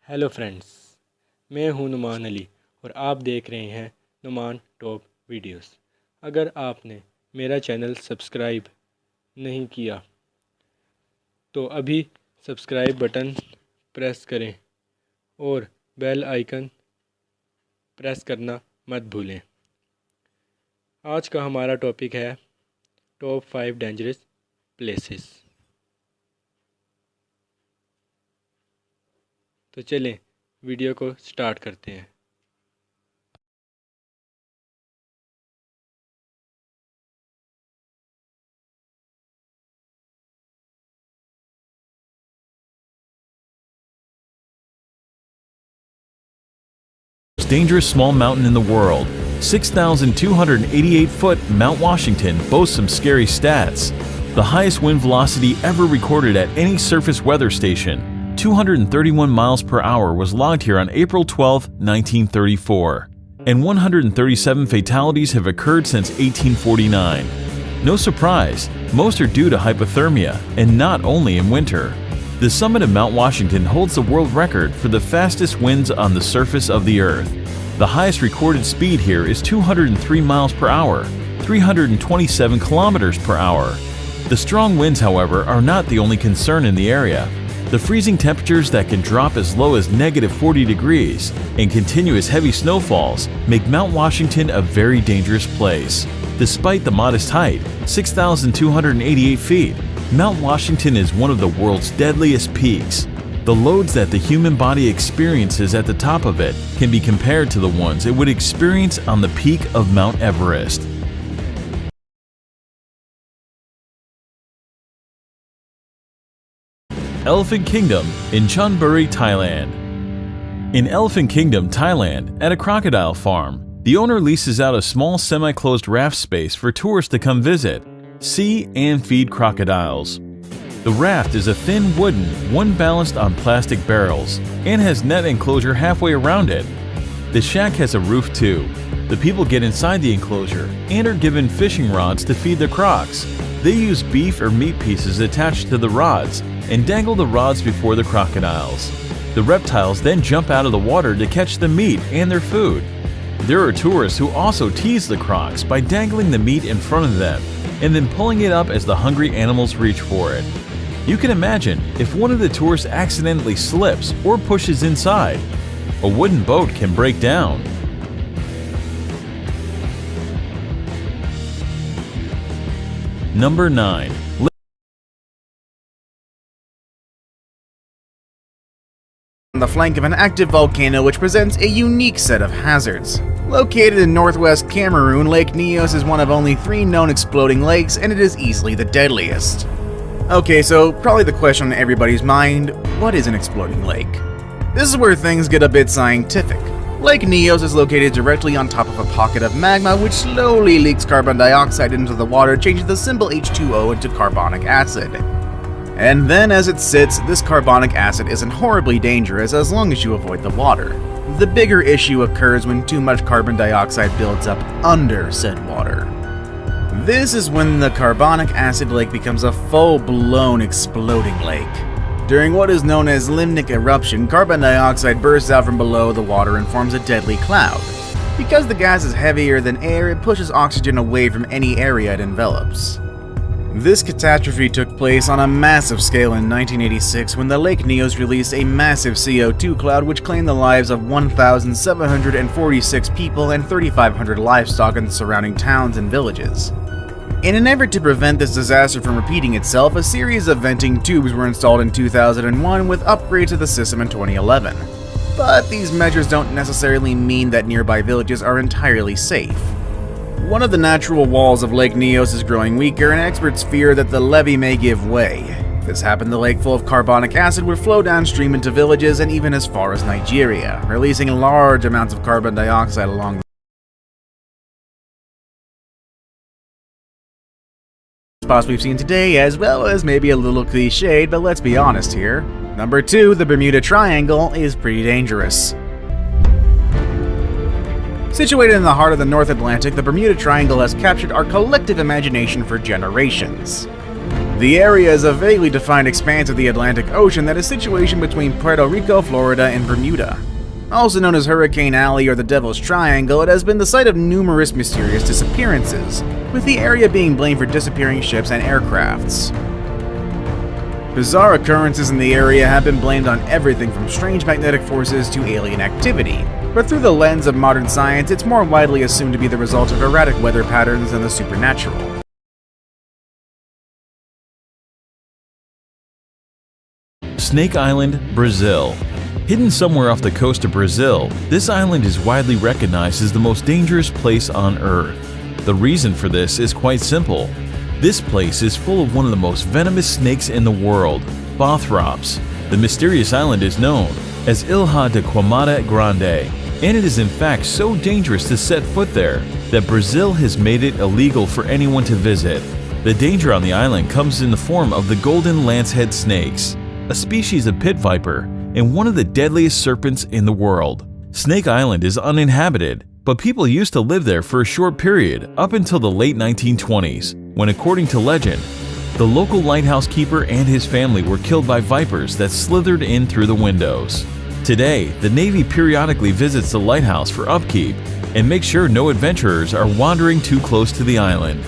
Hello friends, मैं हूं नुमान अली और आप देख रहे हैं नुमान टॉप वीडियोस। अगर आपने मेरा चैनल सब्सक्राइब नहीं किया तो अभी सब्सक्राइब बटन प्रेस करें और बेल आइकन प्रेस करना मत भूलें। आज का हमारा टॉपिक है टॉप 5 डेंजरस प्लेसेस। तो चलें वीडियो को स्टार्ट करते हैं। Dangerous small mountain in the world. 6,288-foot Mount Washington boasts some scary stats. The highest wind velocity ever recorded at any surface weather station, 231 miles per hour, was logged here on April 12, 1934. And 137 fatalities have occurred since 1849. No surprise, most are due to hypothermia, and not only in winter. The summit of Mount Washington holds the world record for the fastest winds on the surface of the Earth. The highest recorded speed here is 203 miles per hour, 327 kilometers per hour. The strong winds, however, are not the only concern in the area. The freezing temperatures that can drop as low as -40 degrees and continuous heavy snowfalls make Mount Washington a very dangerous place. Despite the modest height, 6,288 feet, Mount Washington is one of the world's deadliest peaks. The loads that the human body experiences at the top of it can be compared to the ones it would experience on the peak of Mount Everest. Elephant Kingdom in Chonburi, Thailand. In Elephant Kingdom, Thailand, at a crocodile farm, the owner leases out a small semi-closed raft space for tourists to come visit, see, and feed crocodiles. The raft is a thin wooden, one balanced on plastic barrels, and has net enclosure halfway around it. The shack has a roof too. The people get inside the enclosure and are given fishing rods to feed the crocs. They use beef or meat pieces attached to the rods and dangle the rods before the crocodiles. The reptiles then jump out of the water to catch the meat and their food. There are tourists who also tease the crocs by dangling the meat in front of them and then pulling it up as the hungry animals reach for it. You can imagine if one of the tourists accidentally slips or pushes inside, a wooden boat can break down. Number 9. On the flank of an active volcano which presents a unique set of hazards. Located in northwest Cameroon, Lake Nyos is one of only 3 known exploding lakes, and it is easily the deadliest. Okay, so probably the question on everybody's mind, what is an exploding lake? This is where things get a bit scientific. Lake Nyos is located directly on top of a pocket of magma which slowly leaks carbon dioxide into the water, changing the symbol H2O into carbonic acid. And then as it sits, this carbonic acid isn't horribly dangerous as long as you avoid the water. The bigger issue occurs when too much carbon dioxide builds up under said water. This is when the carbonic acid lake becomes a full-blown exploding lake. During what is known as limnic eruption, carbon dioxide bursts out from below the water and forms a deadly cloud. Because the gas is heavier than air, it pushes oxygen away from any area it envelops. This catastrophe took place on a massive scale in 1986 when the Lake Nyos released a massive CO2 cloud which claimed the lives of 1,746 people and 3,500 livestock in the surrounding towns and villages. In an effort to prevent this disaster from repeating itself, a series of venting tubes were installed in 2001 with upgrades to the system in 2011. But these measures don't necessarily mean that nearby villages are entirely safe. One of the natural walls of Lake Nyos is growing weaker, and experts fear that the levee may give way. If this happened, the lake full of carbonic acid would flow downstream into villages and even as far as Nigeria, releasing large amounts of carbon dioxide along the spots we've seen today, as well as maybe a little cliched, but let's be honest here. Number 2, the Bermuda Triangle is pretty dangerous. Situated in the heart of the North Atlantic, the Bermuda Triangle has captured our collective imagination for generations. The area is a vaguely defined expanse of the Atlantic Ocean that is situated between Puerto Rico, Florida, and Bermuda. Also known as Hurricane Alley or the Devil's Triangle, it has been the site of numerous mysterious disappearances, with the area being blamed for disappearing ships and aircrafts. Bizarre occurrences in the area have been blamed on everything from strange magnetic forces to alien activity, but through the lens of modern science, it's more widely assumed to be the result of erratic weather patterns than the supernatural. Snake Island, Brazil. Hidden somewhere off the coast of Brazil, this island is widely recognized as the most dangerous place on Earth. The reason for this is quite simple. This place is full of one of the most venomous snakes in the world, Bothrops. The mysterious island is known as Ilha de Queimada Grande, and it is in fact so dangerous to set foot there that Brazil has made it illegal for anyone to visit. The danger on the island comes in the form of the golden lancehead snakes, a species of pit viper and one of the deadliest serpents in the world. Snake Island is uninhabited, but people used to live there for a short period up until the late 1920s, when according to legend, the local lighthouse keeper and his family were killed by vipers that slithered in through the windows. Today, the Navy periodically visits the lighthouse for upkeep and makes sure no adventurers are wandering too close to the island.